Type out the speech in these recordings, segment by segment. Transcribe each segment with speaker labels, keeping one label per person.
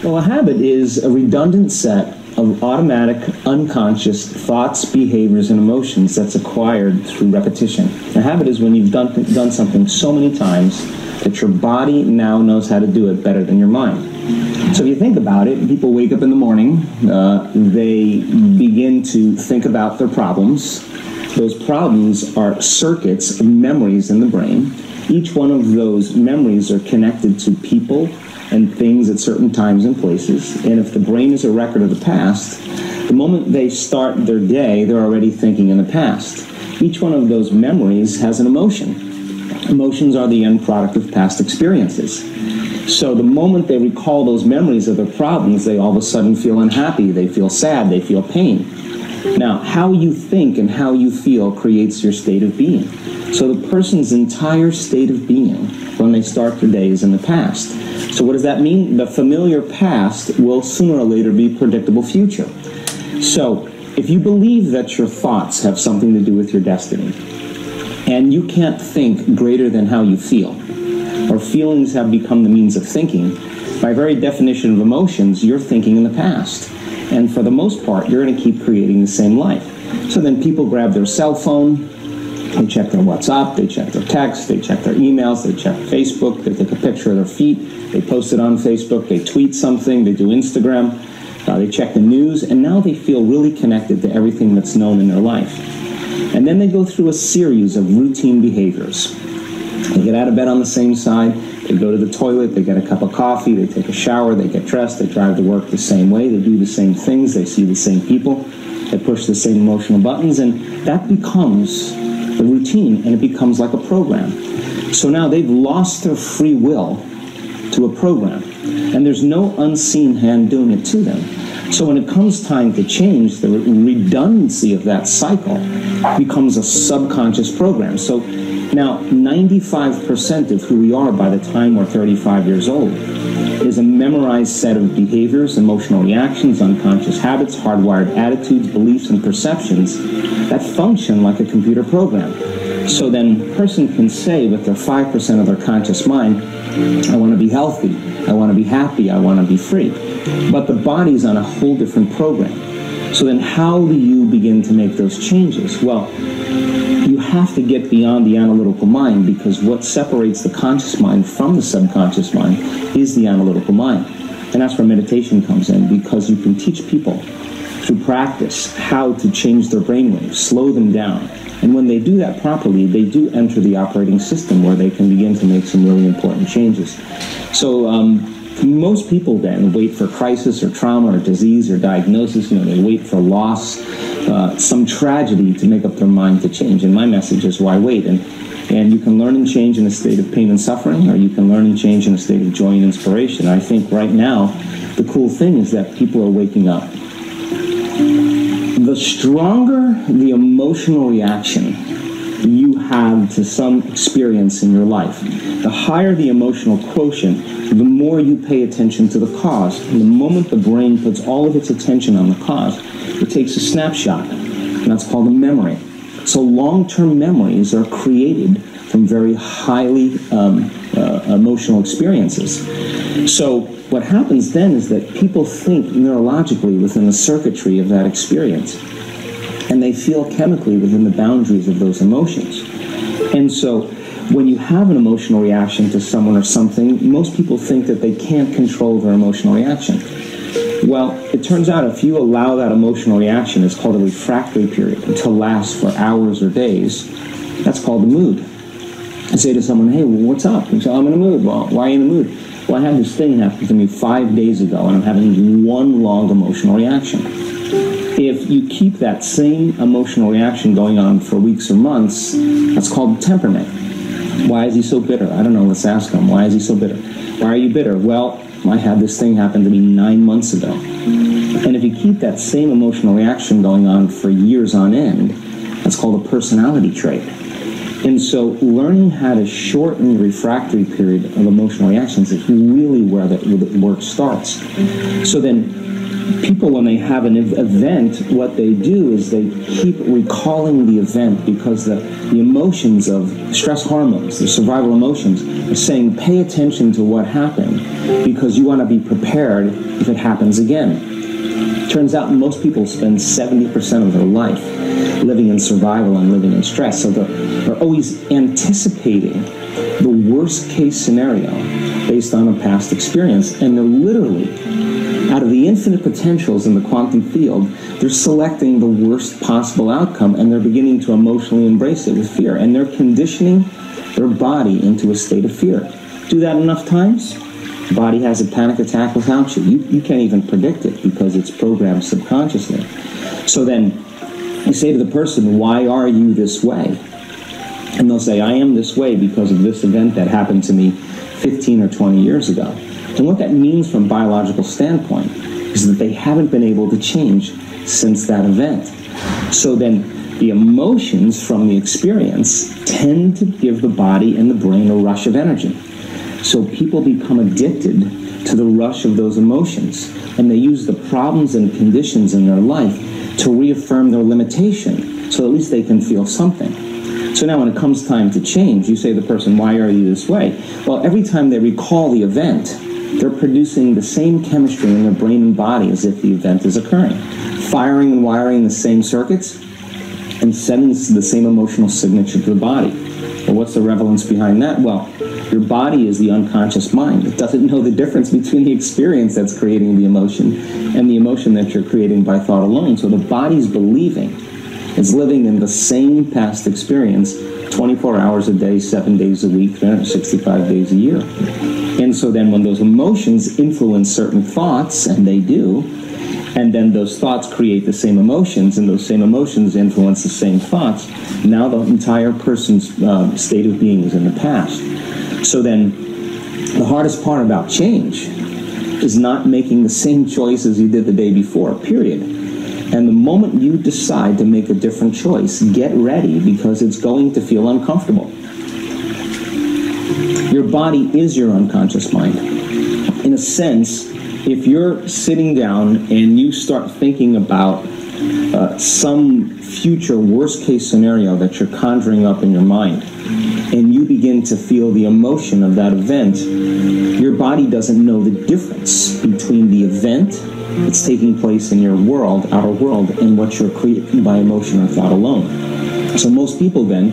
Speaker 1: Well, a habit is a redundant set of automatic, unconscious thoughts, behaviors, and emotions that's acquired through repetition. A habit is when you've done something so many times that your body now knows how to do it better than your mind. So if you think about it, people wake up in the morning, they begin to think about their problems. Those problems are circuits of memories in the brain. Each one of those memories are connected to people and things at certain times and places. And if the brain is a record of the past, the moment they start their day, they're already thinking in the past. Each one of those memories has an emotion. Emotions are the end product of past experiences. So the moment they recall those memories of their problems, they all of a sudden feel unhappy, they feel sad, they feel pain. Now, how you think and how you feel creates your state of being. So the person's entire state of being when they start their day is in the past. So what does that mean? The familiar past will sooner or later be predictable future. So if you believe that your thoughts have something to do with your destiny, and you can't think greater than how you feel, or feelings have become the means of thinking, by very definition of emotions, you're thinking in the past. And for the most part, you're going to keep creating the same life. So then people grab their cell phone, they check their WhatsApp, they check their text, they check their emails, they check Facebook, they take a picture of their feet, they post it on Facebook, they tweet something, they do Instagram, they check the news, and now they feel really connected to everything that's known in their life. And then they go through a series of routine behaviors. They get out of bed on the same side, they go to the toilet, they get a cup of coffee, they take a shower, they get dressed, they drive to work the same way, they do the same things, they see the same people, they push the same emotional buttons, and that becomes the routine, and it becomes like a program. So now they've lost their free will to a program, and there's no unseen hand doing it to them. So when it comes time to change, the redundancy of that cycle becomes a subconscious program. So now 95% of who we are by the time we're 35 years old is a memorized set of behaviors, emotional reactions, unconscious habits, hardwired attitudes, beliefs, and perceptions that function like a computer program. So then a person can say with their 5% of their conscious mind, I want to be healthy, I want to be happy, I want to be free. But the body's on a whole different program. So then how do you begin to make those changes? Well, you have to get beyond the analytical mind, because what separates the conscious mind from the subconscious mind is the analytical mind. And that's where meditation comes in, because you can teach people through practice how to change their brainwaves, slow them down. And when they do that properly, they do enter the operating system where they can begin to make some really important changes. So most people then wait for crisis or trauma or disease or diagnosis. They wait for loss, some tragedy to make up their mind to change. And my message is, why wait? And you can learn and change in a state of pain and suffering, or you can learn and change in a state of joy and inspiration. I think right now, the cool thing is that people are waking up. The stronger the emotional reaction you have to some experience in your life, the higher the emotional quotient, the more you pay attention to the cause. And the moment the brain puts all of its attention on the cause, it takes a snapshot, and that's called a memory. So long-term memories are created from very highly emotional experiences. So what happens then is that people think neurologically within the circuitry of that experience, and they feel chemically within the boundaries of those emotions. And so when you have an emotional reaction to someone or something, most people think that they can't control their emotional reaction. Well, it turns out if you allow that emotional reaction, it's called a refractory period, to last for hours or days, that's called the mood. I say to someone, hey, well, what's up? And say, I'm in a mood. Well, why are you in a mood? Well, I had this thing happen to me 5 days ago, and I'm having one long emotional reaction. If you keep that same emotional reaction going on for weeks or months, that's called temperament. Why is he so bitter? I don't know, let's ask him. Why is he so bitter? Why are you bitter? Well, I had this thing happen to me 9 months ago. And if you keep that same emotional reaction going on for years on end, that's called a personality trait. And so learning how to shorten the refractory period of emotional reactions is really where the work starts. So then people, when they have an event, what they do is they keep recalling the event because the emotions of stress hormones, the survival emotions, are saying pay attention to what happened because you want to be prepared if it happens again. Turns out most people spend 70% of their life living in survival and living in stress, so they're always anticipating the worst case scenario based on a past experience, and they're literally, out of the infinite potentials in the quantum field, they're selecting the worst possible outcome, and they're beginning to emotionally embrace it with fear, and they're conditioning their body into a state of fear. Do that enough times, the body has a panic attack without you. You can't even predict it because it's programmed subconsciously. So then you say to the person, why are you this way? And they'll say, I am this way because of this event that happened to me 15 or 20 years ago. And what that means from a biological standpoint is that they haven't been able to change since that event. So then the emotions from the experience tend to give the body and the brain a rush of energy. So people become addicted to the rush of those emotions, and they use the problems and conditions in their life to reaffirm their limitation, so at least they can feel something. So now when it comes time to change, you say to the person, why are you this way? Well, every time they recall the event, they're producing the same chemistry in their brain and body as if the event is occurring, firing and wiring the same circuits and sending the same emotional signature to the body. Well, what's the relevance behind that? Well, your body is the unconscious mind. It doesn't know the difference between the experience that's creating the emotion and the emotion that you're creating by thought alone. So the body's believing it's living in the same past experience 24 hours a day, 7 days a week, 365 days a year. And so then when those emotions influence certain thoughts, and they do, and then those thoughts create the same emotions, and those same emotions influence the same thoughts, now the entire person's state of being is in the past. So then the hardest part about change is not making the same choices you did the day before, period. And the moment you decide to make a different choice, get ready because it's going to feel uncomfortable. Your body is your unconscious mind. In a sense, if you're sitting down and you start thinking about some future worst-case scenario that you're conjuring up in your mind, and you begin to feel the emotion of that event, your body doesn't know the difference between the event that's taking place in your world, outer world, and what you're creating by emotion or thought alone. So most people then,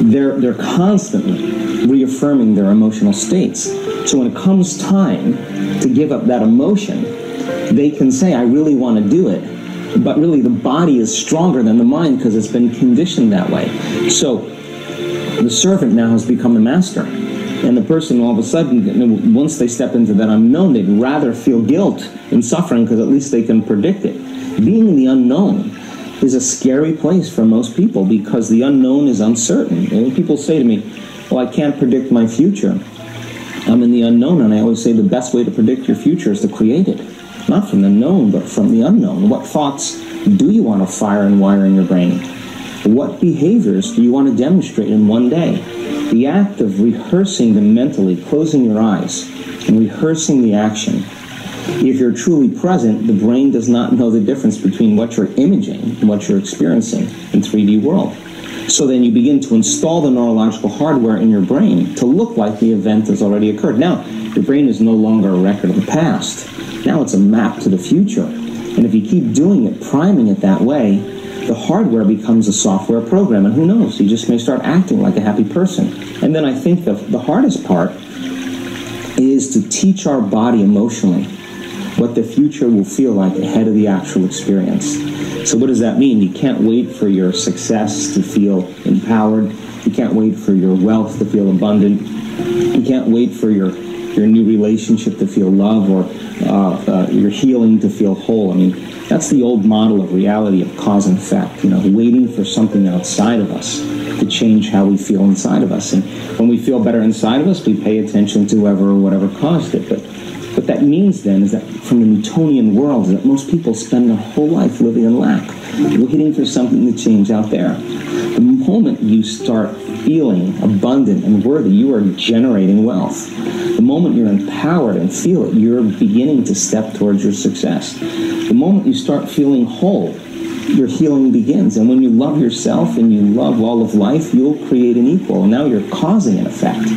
Speaker 1: they're constantly reaffirming their emotional states. So when it comes time to give up that emotion, they can say, I really want to do it. But really the body is stronger than the mind because it's been conditioned that way. So the servant now has become the master. And the person all of a sudden, once they step into that unknown, they'd rather feel guilt and suffering because at least they can predict it. Being in the unknown is a scary place for most people because the unknown is uncertain. And when people say to me, well, I can't predict my future, I'm in the unknown, and I always say the best way to predict your future is to create it. Not from the known, but from the unknown. What thoughts do you want to fire and wire in your brain? What behaviors do you want to demonstrate in one day? The act of rehearsing them mentally, closing your eyes, and rehearsing the action. If you're truly present, the brain does not know the difference between what you're imaging and what you're experiencing in 3D world. So then you begin to install the neurological hardware in your brain to look like the event has already occurred. Now, your brain is no longer a record of the past. Now it's a map to the future. And if you keep doing it, priming it that way, the hardware becomes a software program. And who knows, you just may start acting like a happy person. And then I think the hardest part is to teach our body emotionally what the future will feel like ahead of the actual experience. So what does that mean? You can't wait for your success to feel empowered. You can't wait for your wealth to feel abundant. You can't wait for your new relationship to feel love, or your healing to feel whole. I mean, that's the old model of reality of cause and effect, waiting for something outside of us to change how we feel inside of us. And when we feel better inside of us, we pay attention to whoever or whatever caused it. But What that means then is that from the Newtonian world is that most people spend their whole life living in lack, waiting for something to change out there. The moment you start feeling abundant and worthy, you are generating wealth. The moment you're empowered and feel it, you're beginning to step towards your success. The moment you start feeling whole, your healing begins. And when you love yourself and you love all of life, you'll create an equal. And now you're causing an effect.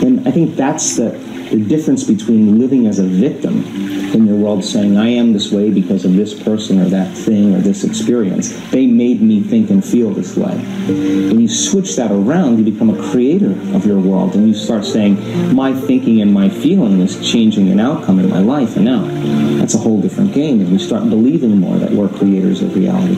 Speaker 1: And I think that's the difference between living as a victim in your world, saying, I am this way because of this person or that thing or this experience. They made me think and feel this way. When you switch that around, you become a creator of your world, and you start saying, my thinking and my feeling is changing an outcome in my life, and now that's a whole different game, and we start believing more that we're creators of reality.